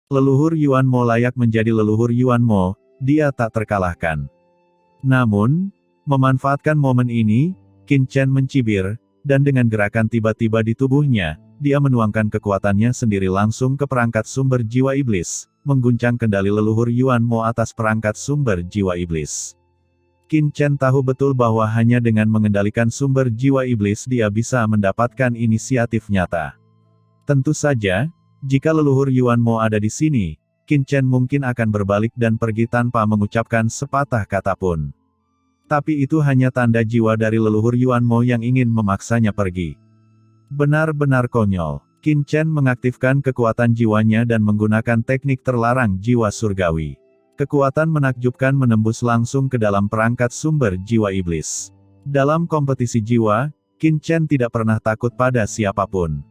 Leluhur Yuan Mo layak menjadi leluhur Yuan Mo, dia tak terkalahkan. Namun, memanfaatkan momen ini, Qin Chen mencibir, dan dengan gerakan tiba-tiba di tubuhnya, dia menuangkan kekuatannya sendiri langsung ke perangkat sumber jiwa iblis, mengguncang kendali leluhur Yuan Mo atas perangkat sumber jiwa iblis. Qin Chen tahu betul bahwa hanya dengan mengendalikan sumber jiwa iblis dia bisa mendapatkan inisiatif nyata. Tentu saja, jika leluhur Yuan Mo ada di sini, Qin Chen mungkin akan berbalik dan pergi tanpa mengucapkan sepatah kata pun. Tapi itu hanya tanda jiwa dari leluhur Yuan Mo yang ingin memaksanya pergi. Benar-benar konyol. Qin Chen mengaktifkan kekuatan jiwanya dan menggunakan teknik terlarang jiwa surgawi. Kekuatan menakjubkan menembus langsung ke dalam perangkat sumber jiwa iblis. Dalam kompetisi jiwa, Qin Chen tidak pernah takut pada siapapun.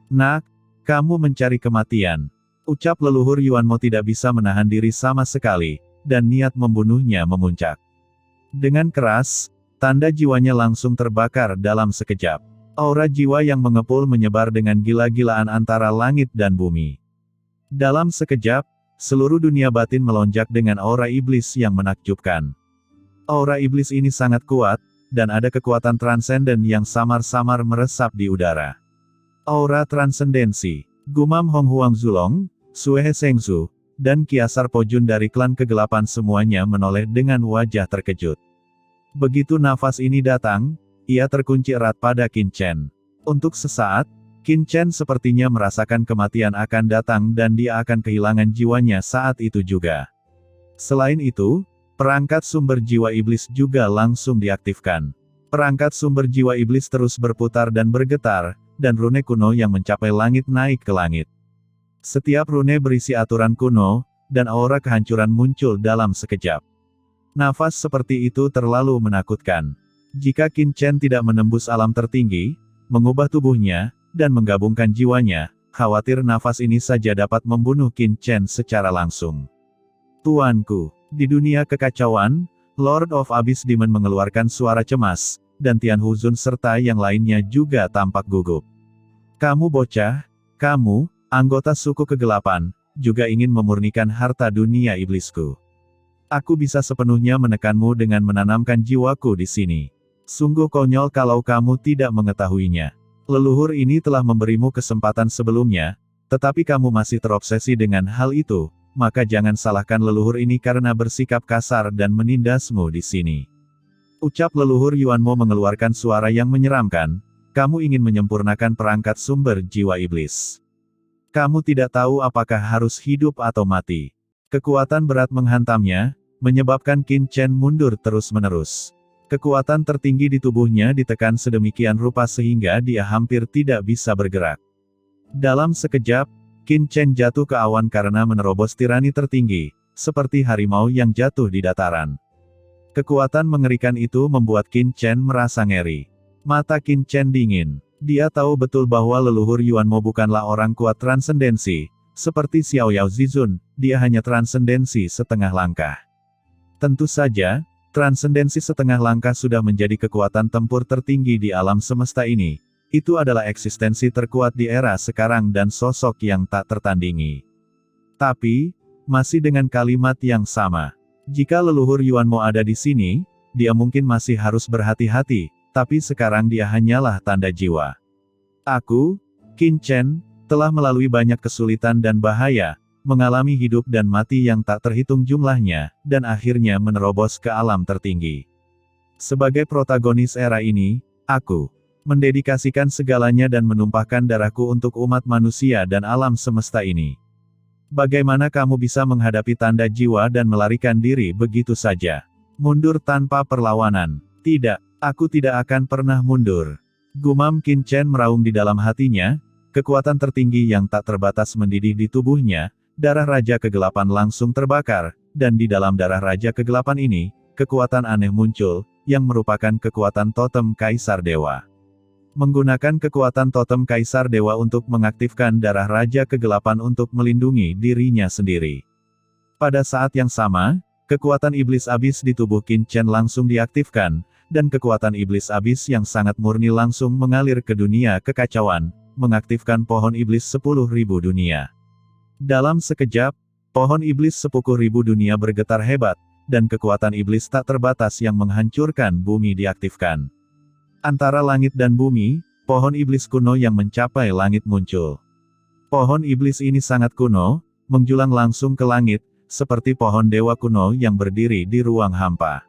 "Nak, kamu mencari kematian," ucap leluhur Yuan Mo tidak bisa menahan diri sama sekali, dan niat membunuhnya memuncak. Dengan keras, tanda jiwanya langsung terbakar dalam sekejap. Aura jiwa yang mengepul menyebar dengan gila-gilaan antara langit dan bumi. Dalam sekejap, seluruh dunia batin melonjak dengan aura iblis yang menakjubkan. Aura iblis ini sangat kuat, dan ada kekuatan transenden yang samar-samar meresap di udara. Aura transendensi. Gumam Hong Huang Zulong, Sue Sengzu, dan Kiasar Pojun dari klan kegelapan semuanya menoleh dengan wajah terkejut. Begitu nafas ini datang, ia terkunci erat pada Qin Chen. Untuk sesaat, Qin Chen sepertinya merasakan kematian akan datang dan dia akan kehilangan jiwanya saat itu juga. Selain itu, perangkat sumber jiwa iblis juga langsung diaktifkan. Perangkat sumber jiwa iblis terus berputar dan bergetar, dan rune kuno yang mencapai langit naik ke langit. Setiap rune berisi aturan kuno, dan aura kehancuran muncul dalam sekejap. Nafas seperti itu terlalu menakutkan. Jika Qin Chen tidak menembus alam tertinggi, mengubah tubuhnya, dan menggabungkan jiwanya, khawatir nafas ini saja dapat membunuh Qin Chen secara langsung. "Tuanku." Di dunia kekacauan, Lord of Abyss Demon mengeluarkan suara cemas, dan Tian Huzun serta yang lainnya juga tampak gugup. "Kamu bocah, kamu, anggota suku kegelapan, juga ingin memurnikan harta dunia iblisku. Aku bisa sepenuhnya menekanmu dengan menanamkan jiwaku di sini. Sungguh konyol kalau kamu tidak mengetahuinya. Leluhur ini telah memberimu kesempatan sebelumnya, tetapi kamu masih terobsesi dengan hal itu, maka jangan salahkan leluhur ini karena bersikap kasar dan menindasmu di sini." Ucap leluhur Yuan Mo mengeluarkan suara yang menyeramkan, "Kamu ingin menyempurnakan perangkat sumber jiwa iblis. Kamu tidak tahu apakah harus hidup atau mati." Kekuatan berat menghantamnya, menyebabkan Qin Chen mundur terus-menerus. Kekuatan tertinggi di tubuhnya ditekan sedemikian rupa sehingga dia hampir tidak bisa bergerak. Dalam sekejap, Qin Chen jatuh ke awan karena menerobos tirani tertinggi, seperti harimau yang jatuh di dataran. Kekuatan mengerikan itu membuat Qin Chen merasa ngeri. Mata Qin Chen dingin. Dia tahu betul bahwa leluhur Yuan Mo bukanlah orang kuat transendensi, seperti Xiao Yao Zizun, dia hanya transendensi setengah langkah. Tentu saja, transendensi setengah langkah sudah menjadi kekuatan tempur tertinggi di alam semesta ini. Itu adalah eksistensi terkuat di era sekarang dan sosok yang tak tertandingi. Tapi, masih dengan kalimat yang sama. Jika leluhur Yuan Mo ada di sini, dia mungkin masih harus berhati-hati, tapi sekarang dia hanyalah tanda jiwa. Aku, Qin Chen, telah melalui banyak kesulitan dan bahaya, mengalami hidup dan mati yang tak terhitung jumlahnya, dan akhirnya menerobos ke alam tertinggi. Sebagai protagonis era ini, aku mendedikasikan segalanya dan menumpahkan darahku untuk umat manusia dan alam semesta ini. Bagaimana kamu bisa menghadapi tanda jiwa dan melarikan diri begitu saja? Mundur tanpa perlawanan? Tidak, aku tidak akan pernah mundur. Gumam Qin Chen meraung di dalam hatinya, kekuatan tertinggi yang tak terbatas mendidih di tubuhnya, darah Raja Kegelapan langsung terbakar, dan di dalam darah Raja Kegelapan ini, kekuatan aneh muncul, yang merupakan kekuatan totem Kaisar Dewa. Menggunakan kekuatan totem Kaisar Dewa untuk mengaktifkan darah Raja Kegelapan untuk melindungi dirinya sendiri. Pada saat yang sama, kekuatan Iblis Abis di tubuh Qin Chen langsung diaktifkan, dan kekuatan Iblis Abis yang sangat murni langsung mengalir ke dunia kekacauan, mengaktifkan pohon iblis 10.000 dunia. Dalam sekejap, pohon iblis sepuku ribu dunia bergetar hebat, dan kekuatan iblis tak terbatas yang menghancurkan bumi diaktifkan. Antara langit dan bumi, pohon iblis kuno yang mencapai langit muncul. Pohon iblis ini sangat kuno, menjulang langsung ke langit, seperti pohon dewa kuno yang berdiri di ruang hampa.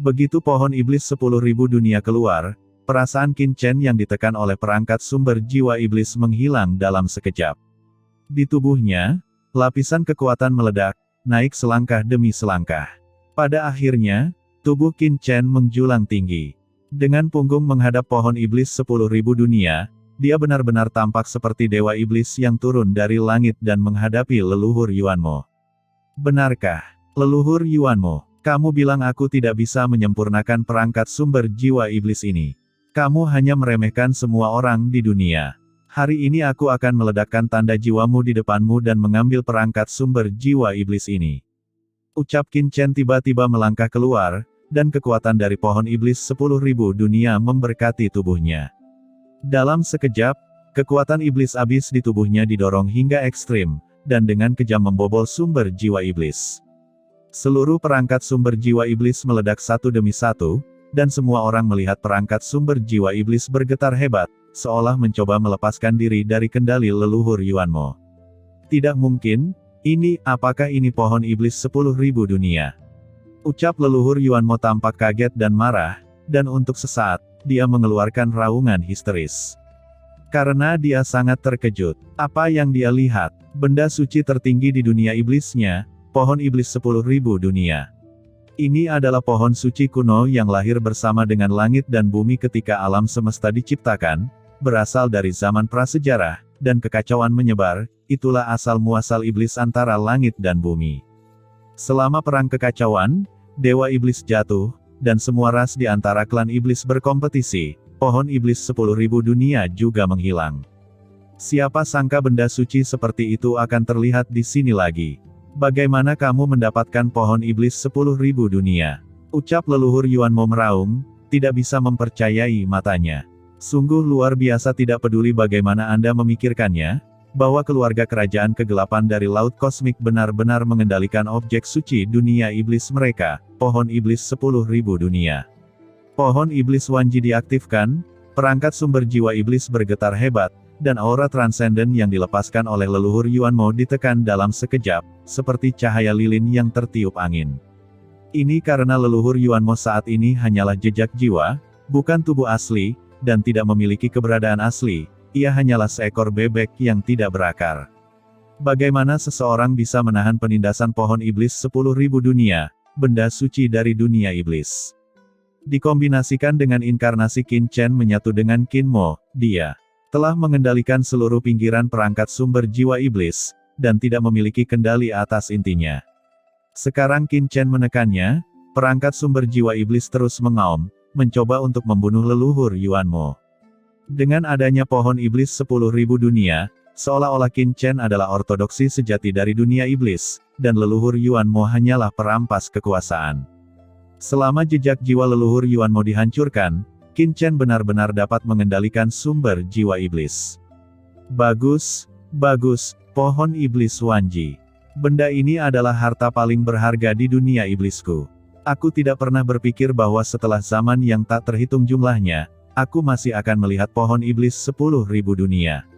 Begitu pohon iblis 10.000 dunia keluar, perasaan Qin Chen yang ditekan oleh perangkat sumber jiwa iblis menghilang dalam sekejap. Di tubuhnya, lapisan kekuatan meledak, naik selangkah demi selangkah. Pada akhirnya, tubuh Qin Chen menjulang tinggi. Dengan punggung menghadap pohon iblis 10.000 dunia, dia benar-benar tampak seperti dewa iblis yang turun dari langit dan menghadapi leluhur Yuanmo. Benarkah, leluhur Yuanmo, kamu bilang aku tidak bisa menyempurnakan perangkat sumber jiwa iblis ini? Kamu hanya meremehkan semua orang di dunia. Hari ini aku akan meledakkan tanda jiwamu di depanmu dan mengambil perangkat sumber jiwa iblis ini. Ucap Qin Chen tiba-tiba melangkah keluar, dan kekuatan dari pohon iblis 10.000 dunia memberkati tubuhnya. Dalam sekejap, kekuatan iblis abis di tubuhnya didorong hingga ekstrim, dan dengan kejam membobol sumber jiwa iblis. Seluruh perangkat sumber jiwa iblis meledak satu demi satu, dan semua orang melihat perangkat sumber jiwa iblis bergetar hebat, seolah mencoba melepaskan diri dari kendali leluhur Yuanmo. Tidak mungkin, apakah ini pohon iblis 10.000 dunia? Ucap leluhur Yuanmo tampak kaget dan marah, dan untuk sesaat, dia mengeluarkan raungan histeris. Karena dia sangat terkejut. Apa yang dia lihat? Benda suci tertinggi di dunia iblisnya, pohon iblis 10.000 dunia. Ini adalah pohon suci kuno yang lahir bersama dengan langit dan bumi ketika alam semesta diciptakan, berasal dari zaman prasejarah, dan kekacauan menyebar, itulah asal-muasal iblis antara langit dan bumi. Selama perang kekacauan, dewa iblis jatuh, dan semua ras di antara klan iblis berkompetisi, pohon iblis 10.000 dunia juga menghilang. Siapa sangka benda suci seperti itu akan terlihat di sini lagi. Bagaimana kamu mendapatkan pohon iblis 10.000 dunia? Ucap leluhur Yuanmo meraung, tidak bisa mempercayai matanya. Sungguh luar biasa, tidak peduli bagaimana Anda memikirkannya, bahwa keluarga kerajaan kegelapan dari Laut Kosmik benar-benar mengendalikan objek suci dunia iblis mereka, pohon iblis 10.000 dunia. Pohon iblis Wanji diaktifkan, perangkat sumber jiwa iblis bergetar hebat, dan aura transenden yang dilepaskan oleh leluhur Yuanmo ditekan dalam sekejap, seperti cahaya lilin yang tertiup angin. Ini karena leluhur Yuanmo saat ini hanyalah jejak jiwa, bukan tubuh asli, dan tidak memiliki keberadaan asli, ia hanyalah seekor bebek yang tidak berakar. Bagaimana seseorang bisa menahan penindasan pohon iblis 10.000 dunia, benda suci dari dunia iblis? Dikombinasikan dengan inkarnasi Qin Chen menyatu dengan Qin Mo, dia telah mengendalikan seluruh pinggiran perangkat sumber jiwa iblis, dan tidak memiliki kendali atas intinya. Sekarang Qin Chen menekannya, perangkat sumber jiwa iblis terus mengaum, mencoba untuk membunuh leluhur Yuanmo. Dengan adanya pohon iblis 10.000 dunia, seolah-olah Qin Chen adalah ortodoksi sejati dari dunia iblis, dan leluhur Yuanmo hanyalah perampas kekuasaan. Selama jejak jiwa leluhur Yuanmo dihancurkan, Qin Chen benar-benar dapat mengendalikan sumber jiwa iblis. Bagus, bagus, pohon iblis Wanji. Benda ini adalah harta paling berharga di dunia iblisku. Aku tidak pernah berpikir bahwa setelah zaman yang tak terhitung jumlahnya, aku masih akan melihat pohon iblis 10.000 dunia.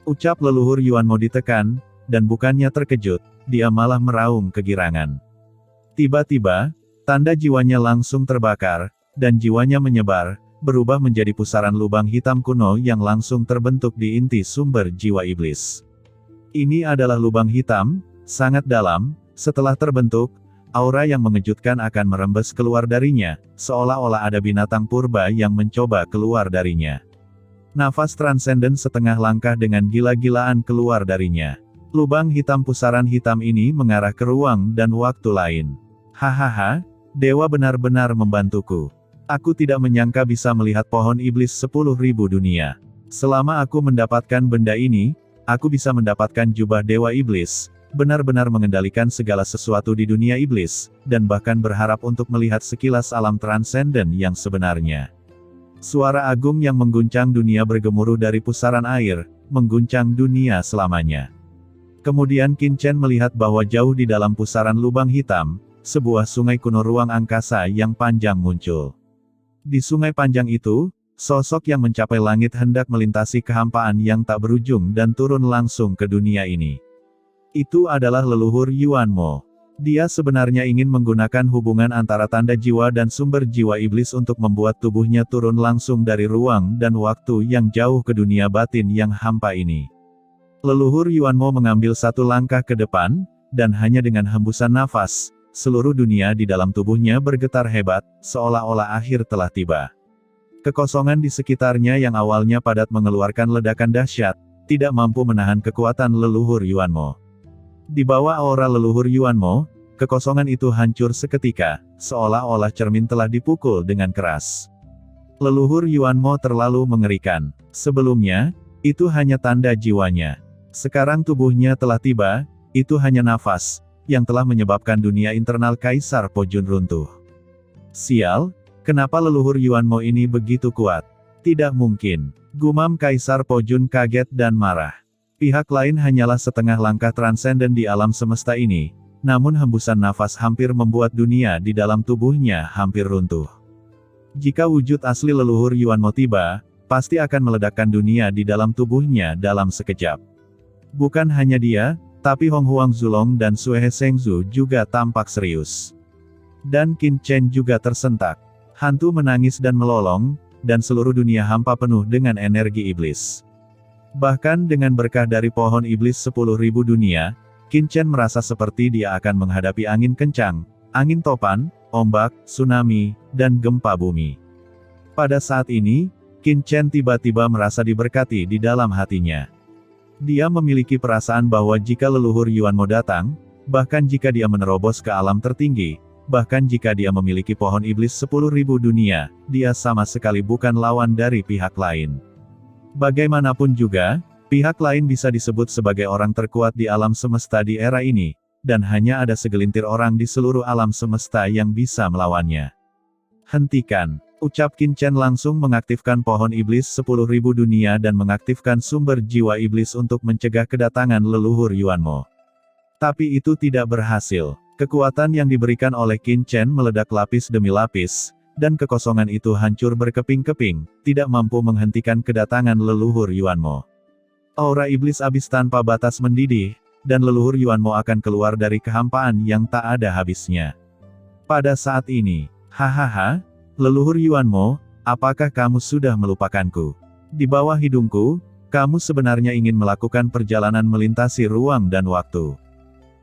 Ucap leluhur Yuanmo ditekan, dan bukannya terkejut, dia malah meraung kegirangan. Tiba-tiba, tanda jiwanya langsung terbakar, dan jiwanya menyebar, berubah menjadi pusaran lubang hitam kuno yang langsung terbentuk di inti sumber jiwa iblis. Ini adalah lubang hitam, sangat dalam, setelah terbentuk, aura yang mengejutkan akan merembes keluar darinya, seolah-olah ada binatang purba yang mencoba keluar darinya. Nafas transenden setengah langkah dengan gila-gilaan keluar darinya. Lubang hitam pusaran hitam ini mengarah ke ruang dan waktu lain. Hahaha, dewa benar-benar membantuku. Aku tidak menyangka bisa melihat pohon iblis 10.000 dunia. Selama aku mendapatkan benda ini, aku bisa mendapatkan jubah dewa iblis, benar-benar mengendalikan segala sesuatu di dunia iblis, dan bahkan berharap untuk melihat sekilas alam transenden yang sebenarnya. Suara agung yang mengguncang dunia bergemuruh dari pusaran air, mengguncang dunia selamanya. Kemudian Qin Chen melihat bahwa jauh di dalam pusaran lubang hitam, sebuah sungai kuno ruang angkasa yang panjang muncul. Di sungai panjang itu, sosok yang mencapai langit hendak melintasi kehampaan yang tak berujung dan turun langsung ke dunia ini. Itu adalah leluhur Yuan Mo. Dia sebenarnya ingin menggunakan hubungan antara tanda jiwa dan sumber jiwa iblis untuk membuat tubuhnya turun langsung dari ruang dan waktu yang jauh ke dunia batin yang hampa ini. Leluhur Yuan Mo mengambil satu langkah ke depan, dan hanya dengan hembusan nafas, seluruh dunia di dalam tubuhnya bergetar hebat, seolah-olah akhir telah tiba. Kekosongan di sekitarnya yang awalnya padat mengeluarkan ledakan dahsyat, tidak mampu menahan kekuatan leluhur Yuan Mo. Di bawah aura leluhur Yuan Mo, kekosongan itu hancur seketika, seolah-olah cermin telah dipukul dengan keras. Leluhur Yuan Mo terlalu mengerikan. Sebelumnya, itu hanya tanda jiwanya. Sekarang tubuhnya telah tiba, itu hanya nafas, yang telah menyebabkan dunia internal Kaisar Po Jun runtuh. Sial, kenapa leluhur Yuan Mo ini begitu kuat? Tidak mungkin. Gumam Kaisar Po Jun kaget dan marah. Pihak lain hanyalah setengah langkah transenden di alam semesta ini, namun hembusan nafas hampir membuat dunia di dalam tubuhnya hampir runtuh. Jika wujud asli leluhur Yuan Mo tiba, pasti akan meledakkan dunia di dalam tubuhnya dalam sekejap. Bukan hanya dia, tapi Hong Huang Zulong dan Sue Shengzu juga tampak serius. Dan Qin Chen juga tersentak. Hantu menangis dan melolong, dan seluruh dunia hampa penuh dengan energi iblis. Bahkan dengan berkah dari pohon iblis 10.000 dunia, Qin Chen merasa seperti dia akan menghadapi angin kencang, angin topan, ombak, tsunami, dan gempa bumi. Pada saat ini, Qin Chen tiba-tiba merasa diberkati di dalam hatinya. Dia memiliki perasaan bahwa jika leluhur Yuan Mo datang, bahkan jika dia menerobos ke alam tertinggi, bahkan jika dia memiliki pohon iblis 10.000 dunia, dia sama sekali bukan lawan dari pihak lain. Bagaimanapun juga, pihak lain bisa disebut sebagai orang terkuat di alam semesta di era ini, dan hanya ada segelintir orang di seluruh alam semesta yang bisa melawannya. Hentikan, ucap Qin Chen langsung mengaktifkan pohon iblis 10.000 dunia dan mengaktifkan sumber jiwa iblis untuk mencegah kedatangan leluhur Yuan Mo. Tapi itu tidak berhasil. Kekuatan yang diberikan oleh Qin Chen meledak lapis demi lapis, dan kekosongan itu hancur berkeping-keping, tidak mampu menghentikan kedatangan leluhur Yuan Mo. Aura iblis abis tanpa batas mendidih, dan leluhur Yuan Mo akan keluar dari kehampaan yang tak ada habisnya. Pada saat ini, hahaha, leluhur Yuan Mo, apakah kamu sudah melupakanku? Di bawah hidungku, kamu sebenarnya ingin melakukan perjalanan melintasi ruang dan waktu.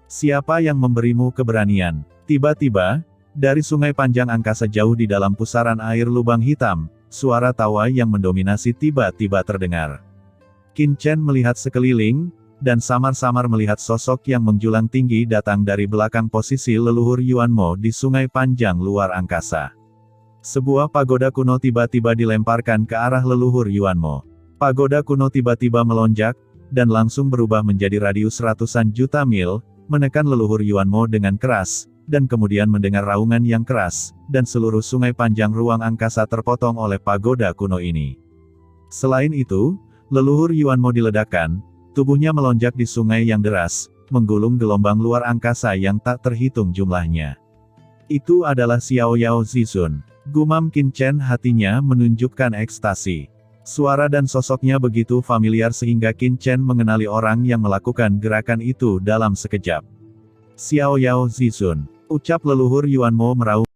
Siapa yang memberimu keberanian? Tiba-tiba, dari sungai panjang angkasa jauh di dalam pusaran air lubang hitam, suara tawa yang mendominasi tiba-tiba terdengar. Qin Chen melihat sekeliling, dan samar-samar melihat sosok yang menjulang tinggi datang dari belakang posisi leluhur Yuan Mo di sungai panjang luar angkasa. Sebuah pagoda kuno tiba-tiba dilemparkan ke arah leluhur Yuan Mo. Pagoda kuno tiba-tiba melonjak, dan langsung berubah menjadi radius ratusan juta mil, menekan leluhur Yuan Mo dengan keras, dan kemudian mendengar raungan yang keras, dan seluruh sungai panjang ruang angkasa terpotong oleh pagoda kuno ini. Selain itu, leluhur Yuan Mo diledakkan, tubuhnya melonjak di sungai yang deras, menggulung gelombang luar angkasa yang tak terhitung jumlahnya. Itu adalah Xiao Yao Zizun. Gumam Qin Chen, hatinya menunjukkan ekstasi. Suara dan sosoknya begitu familiar sehingga Qin Chen mengenali orang yang melakukan gerakan itu dalam sekejap. Xiao Yao Zizun, ucap leluhur Yuan Mo meraung.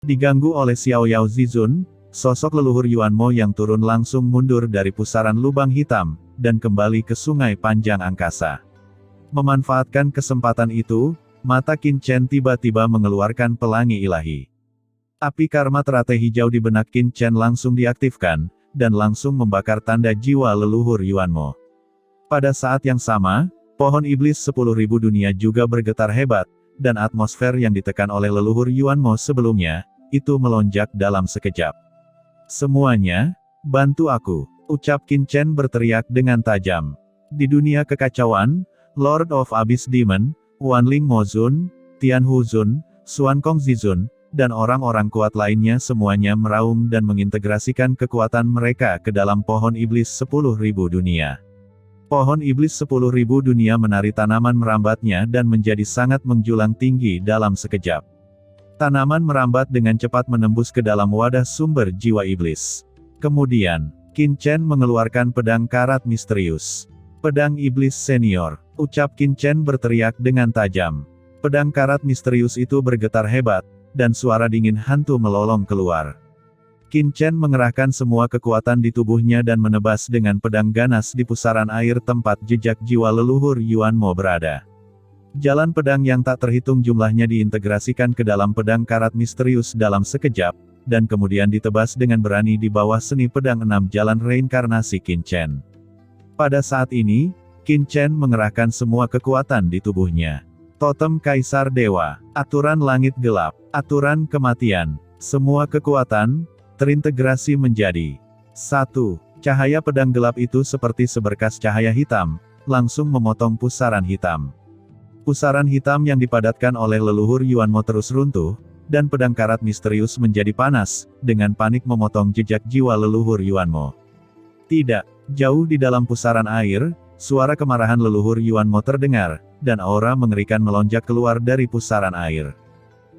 Diganggu oleh Xiao Yao Zizun, sosok leluhur Yuan Mo yang turun langsung mundur dari pusaran lubang hitam, dan kembali ke sungai panjang angkasa. Memanfaatkan kesempatan itu, mata Qin Chen tiba-tiba mengeluarkan pelangi ilahi. Api karma teratai hijau di benak Qin Chen langsung diaktifkan, dan langsung membakar tanda jiwa leluhur Yuan Mo. Pada saat yang sama, pohon iblis 10.000 dunia juga bergetar hebat, dan atmosfer yang ditekan oleh leluhur Yuan Mo sebelumnya, itu melonjak dalam sekejap. Semuanya, bantu aku, ucap Qin Chen berteriak dengan tajam. Di dunia kekacauan, Lord of Abyss Demon, Wanling Mozun, Tianhu Zun, Xuan Kong Zizun, dan orang-orang kuat lainnya semuanya meraung dan mengintegrasikan kekuatan mereka ke dalam pohon iblis 10.000 dunia. Pohon iblis 10.000 dunia menari tanaman merambatnya dan menjadi sangat menjulang tinggi dalam sekejap. Tanaman merambat dengan cepat menembus ke dalam wadah sumber jiwa iblis. Kemudian, Qin Chen mengeluarkan pedang karat misterius. Pedang iblis senior, ucap Qin Chen berteriak dengan tajam. Pedang karat misterius itu bergetar hebat, dan suara dingin hantu melolong keluar. Qin Chen mengerahkan semua kekuatan di tubuhnya dan menebas dengan pedang ganas di pusaran air tempat jejak jiwa leluhur Yuan Mo berada. Jalan pedang yang tak terhitung jumlahnya diintegrasikan ke dalam pedang karat misterius dalam sekejap, dan kemudian ditebas dengan berani di bawah seni pedang 6 jalan reinkarnasi Qin Chen. Pada saat ini, Qin Chen mengerahkan semua kekuatan di tubuhnya. Totem Kaisar Dewa, aturan langit gelap, aturan kematian, semua kekuatan terintegrasi menjadi 1. Cahaya pedang gelap itu seperti seberkas cahaya hitam, langsung memotong pusaran hitam. Pusaran hitam yang dipadatkan oleh leluhur Yuan Mo terus runtuh, dan pedang karat misterius menjadi panas, dengan panik memotong jejak jiwa leluhur Yuan Mo. Tidak, jauh di dalam pusaran air, suara kemarahan leluhur Yuan Mo terdengar, dan aura mengerikan melonjak keluar dari pusaran air.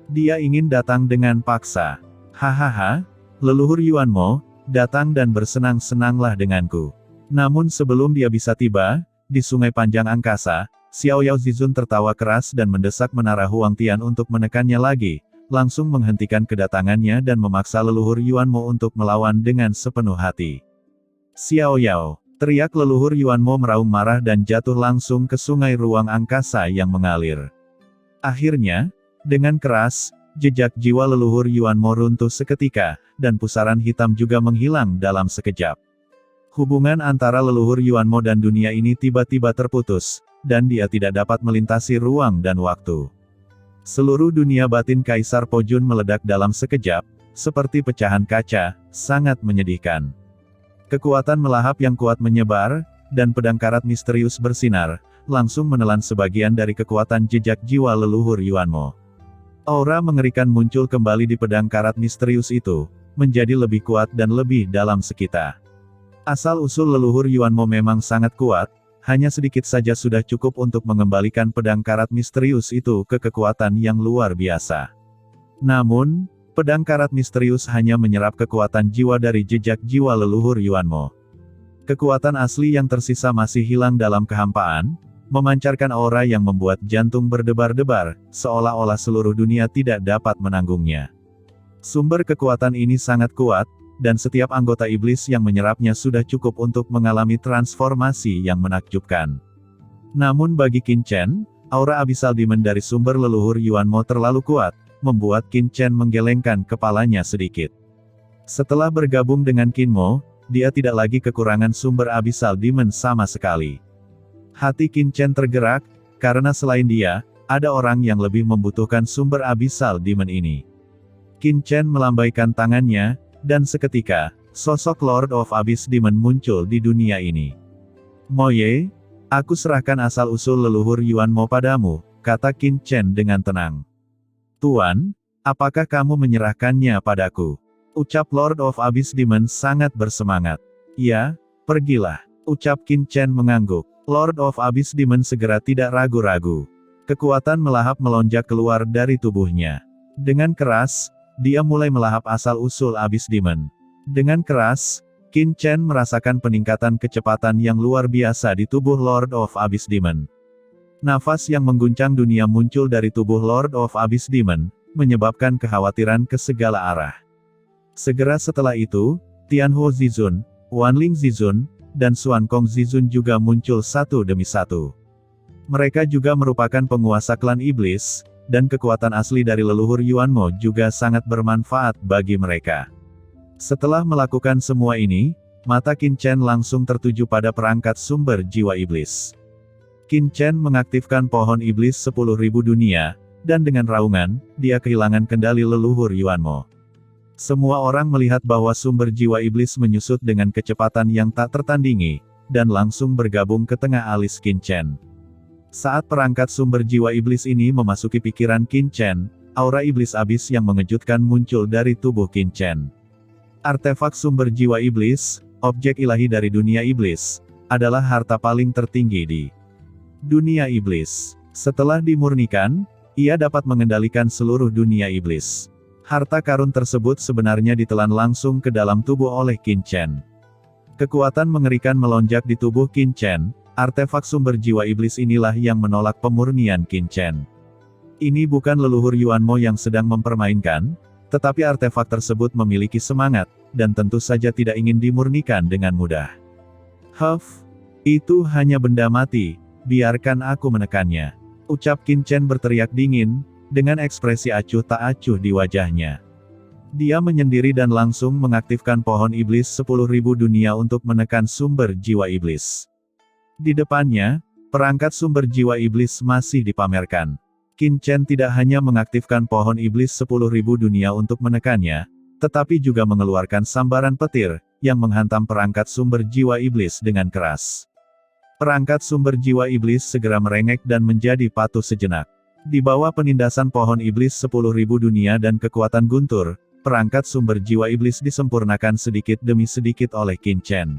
Dia ingin datang dengan paksa. Hahaha. Leluhur Yuan Mo, datang dan bersenang-senanglah denganku. Namun sebelum dia bisa tiba, di sungai panjang angkasa, Xiao Yao Zizun tertawa keras dan mendesak menara Huang Tian untuk menekannya lagi, langsung menghentikan kedatangannya dan memaksa leluhur Yuan Mo untuk melawan dengan sepenuh hati. Xiao Yao, teriak leluhur Yuan Mo meraung marah dan jatuh langsung ke sungai ruang angkasa yang mengalir. Akhirnya, dengan keras, jejak jiwa leluhur Yuan Mo runtuh seketika, dan pusaran hitam juga menghilang dalam sekejap. Hubungan antara leluhur Yuan Mo dan dunia ini tiba-tiba terputus, dan dia tidak dapat melintasi ruang dan waktu. Seluruh dunia batin Kaisar Po Jun meledak dalam sekejap, seperti pecahan kaca, sangat menyedihkan. Kekuatan melahap yang kuat menyebar, dan pedang karat misterius bersinar, langsung menelan sebagian dari kekuatan jejak jiwa leluhur Yuan Mo. Aura mengerikan muncul kembali di pedang karat misterius itu, menjadi lebih kuat dan lebih dalam sekita. Asal-usul leluhur Yuan Mo memang sangat kuat, hanya sedikit saja sudah cukup untuk mengembalikan pedang karat misterius itu ke kekuatan yang luar biasa. Namun, pedang karat misterius hanya menyerap kekuatan jiwa dari jejak jiwa leluhur Yuan Mo. Kekuatan asli yang tersisa masih hilang dalam kehampaan, memancarkan aura yang membuat jantung berdebar-debar, seolah-olah seluruh dunia tidak dapat menanggungnya. Sumber kekuatan ini sangat kuat, dan setiap anggota iblis yang menyerapnya sudah cukup untuk mengalami transformasi yang menakjubkan. Namun bagi Qin Chen, aura Abyssal Demon dari sumber leluhur Yuan Mo terlalu kuat, membuat Qin Chen menggelengkan kepalanya sedikit. Setelah bergabung dengan Qin Mo, dia tidak lagi kekurangan sumber Abyssal Demon sama sekali. Hati Qin Chen tergerak, karena selain dia, ada orang yang lebih membutuhkan sumber Abyssal Demon ini. Qin Chen melambaikan tangannya, dan seketika, sosok Lord of Abyss Demon muncul di dunia ini. Mo Ye, aku serahkan asal-usul leluhur Yuan Mo padamu, kata Qin Chen dengan tenang. Tuan, apakah kamu menyerahkannya padaku? Ucap Lord of Abyss Demon sangat bersemangat. Ya, pergilah, ucap Qin Chen mengangguk. Lord of Abyss Demon segera tidak ragu-ragu. Kekuatan melahap melonjak keluar dari tubuhnya. Dengan keras, dia mulai melahap asal-usul Abyss Demon. Dengan keras, Qin Chen merasakan peningkatan kecepatan yang luar biasa di tubuh Lord of Abyss Demon. Nafas yang mengguncang dunia muncul dari tubuh Lord of Abyss Demon, menyebabkan kekhawatiran ke segala arah. Segera setelah itu, Tianhuo Zizun, Wanling Zizun, dan Xuan Kong Zizun juga muncul satu demi satu. Mereka juga merupakan penguasa klan iblis, dan kekuatan asli dari leluhur Yuan Mo juga sangat bermanfaat bagi mereka. Setelah melakukan semua ini, mata Qin Chen langsung tertuju pada perangkat sumber jiwa iblis. Qin Chen mengaktifkan pohon iblis 10.000 dunia, dan dengan raungan, dia kehilangan kendali leluhur Yuan Mo. Semua orang melihat bahwa sumber jiwa iblis menyusut dengan kecepatan yang tak tertandingi, dan langsung bergabung ke tengah alis Qin Chen. Saat perangkat sumber jiwa iblis ini memasuki pikiran Qin Chen, aura iblis abis yang mengejutkan muncul dari tubuh Qin Chen. Artefak sumber jiwa iblis, objek ilahi dari dunia iblis, adalah harta paling tertinggi di dunia iblis. Setelah dimurnikan, ia dapat mengendalikan seluruh dunia iblis. Harta karun tersebut sebenarnya ditelan langsung ke dalam tubuh oleh Qin Chen. Kekuatan mengerikan melonjak di tubuh Qin Chen, artefak sumber jiwa iblis inilah yang menolak pemurnian Qin Chen. Ini bukan leluhur Yuan Mo yang sedang mempermainkan, tetapi artefak tersebut memiliki semangat, dan tentu saja tidak ingin dimurnikan dengan mudah. Huff, itu hanya benda mati, biarkan aku menekannya. Ucap Qin Chen berteriak dingin, dengan ekspresi acuh tak acuh di wajahnya. Dia menyendiri dan langsung mengaktifkan pohon iblis 10.000 dunia untuk menekan sumber jiwa iblis. Di depannya, perangkat sumber jiwa iblis masih dipamerkan. Qin Chen tidak hanya mengaktifkan pohon iblis 10.000 dunia untuk menekannya, tetapi juga mengeluarkan sambaran petir, yang menghantam perangkat sumber jiwa iblis dengan keras. Perangkat sumber jiwa iblis segera merengek dan menjadi patuh sejenak. Di bawah penindasan pohon iblis 10.000 dunia dan kekuatan guntur, perangkat sumber jiwa iblis disempurnakan sedikit demi sedikit oleh Qin Chen.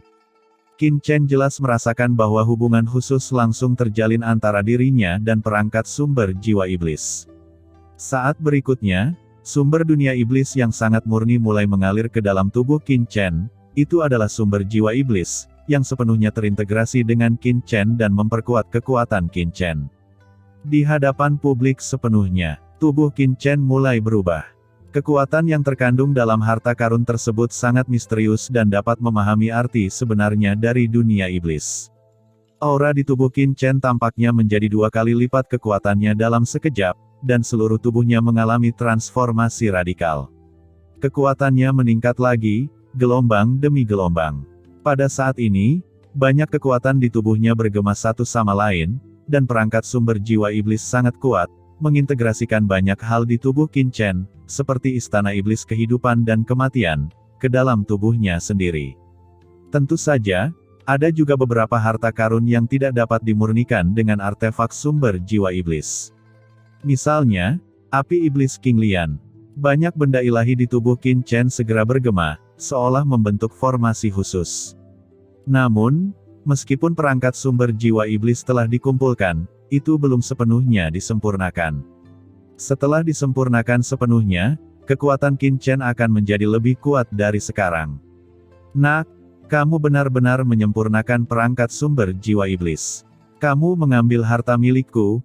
Qin Chen jelas merasakan bahwa hubungan khusus langsung terjalin antara dirinya dan perangkat sumber jiwa iblis. Saat berikutnya, sumber dunia iblis yang sangat murni mulai mengalir ke dalam tubuh Qin Chen. Itu adalah sumber jiwa iblis, yang sepenuhnya terintegrasi dengan Qin Chen dan memperkuat kekuatan Qin Chen. Di hadapan publik sepenuhnya, tubuh Qin Chen mulai berubah. Kekuatan yang terkandung dalam harta karun tersebut sangat misterius dan dapat memahami arti sebenarnya dari dunia iblis. Aura di tubuh Qin Chen tampaknya menjadi 2 kali lipat kekuatannya dalam sekejap, dan seluruh tubuhnya mengalami transformasi radikal. Kekuatannya meningkat lagi, gelombang demi gelombang. Pada saat ini, banyak kekuatan di tubuhnya bergema satu sama lain, dan perangkat sumber jiwa iblis sangat kuat, mengintegrasikan banyak hal di tubuh Qin Chen, seperti istana iblis kehidupan dan kematian, ke dalam tubuhnya sendiri. Tentu saja, ada juga beberapa harta karun yang tidak dapat dimurnikan dengan artefak sumber jiwa iblis. Misalnya, api iblis King Lian. Banyak benda ilahi di tubuh Qin Chen segera bergema, seolah membentuk formasi khusus. Namun, meskipun perangkat sumber jiwa iblis telah dikumpulkan, itu belum sepenuhnya disempurnakan. Setelah disempurnakan sepenuhnya, kekuatan Qin Chen akan menjadi lebih kuat dari sekarang. Nak, kamu benar-benar menyempurnakan perangkat sumber jiwa iblis. Kamu mengambil harta milikku,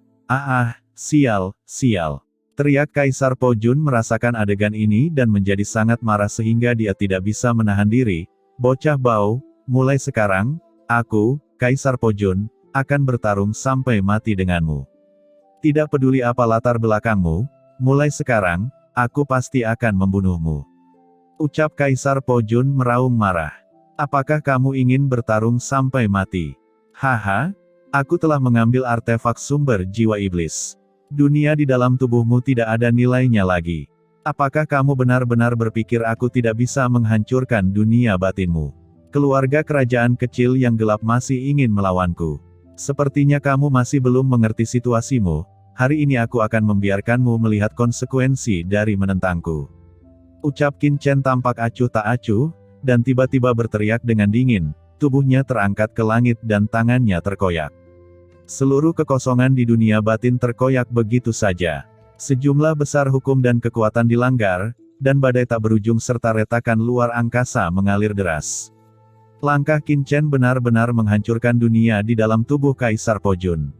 sial, sial. Teriak Kaisar Po Jun merasakan adegan ini dan menjadi sangat marah sehingga dia tidak bisa menahan diri. Bocah bau, mulai sekarang, aku, Kaisar Po Jun, akan bertarung sampai mati denganmu. Tidak peduli apa latar belakangmu, mulai sekarang, aku pasti akan membunuhmu. Ucap Kaisar Po Jun meraung marah. Apakah kamu ingin bertarung sampai mati? Haha, aku telah mengambil artefak sumber jiwa iblis. Dunia di dalam tubuhmu tidak ada nilainya lagi. Apakah kamu benar-benar berpikir aku tidak bisa menghancurkan dunia batinmu? Keluarga kerajaan kecil yang gelap masih ingin melawanku. Sepertinya kamu masih belum mengerti situasimu. Hari ini aku akan membiarkanmu melihat konsekuensi dari menentangku. Ucap Qin Chen tampak acuh tak acuh, dan tiba-tiba berteriak dengan dingin. Tubuhnya terangkat ke langit dan tangannya terkoyak. Seluruh kekosongan di dunia batin terkoyak begitu saja. Sejumlah besar hukum dan kekuatan dilanggar, dan badai tak berujung serta retakan luar angkasa mengalir deras. Langkah Qin Chen benar-benar menghancurkan dunia di dalam tubuh Kaisar Po Jun.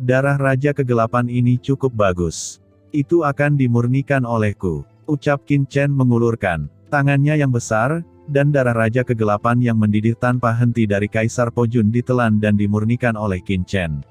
Darah Raja Kegelapan ini cukup bagus. Itu akan dimurnikan olehku. Ucap Qin Chen mengulurkan tangannya yang besar, dan darah Raja Kegelapan yang mendidih tanpa henti dari Kaisar Po Jun ditelan dan dimurnikan oleh Qin Chen.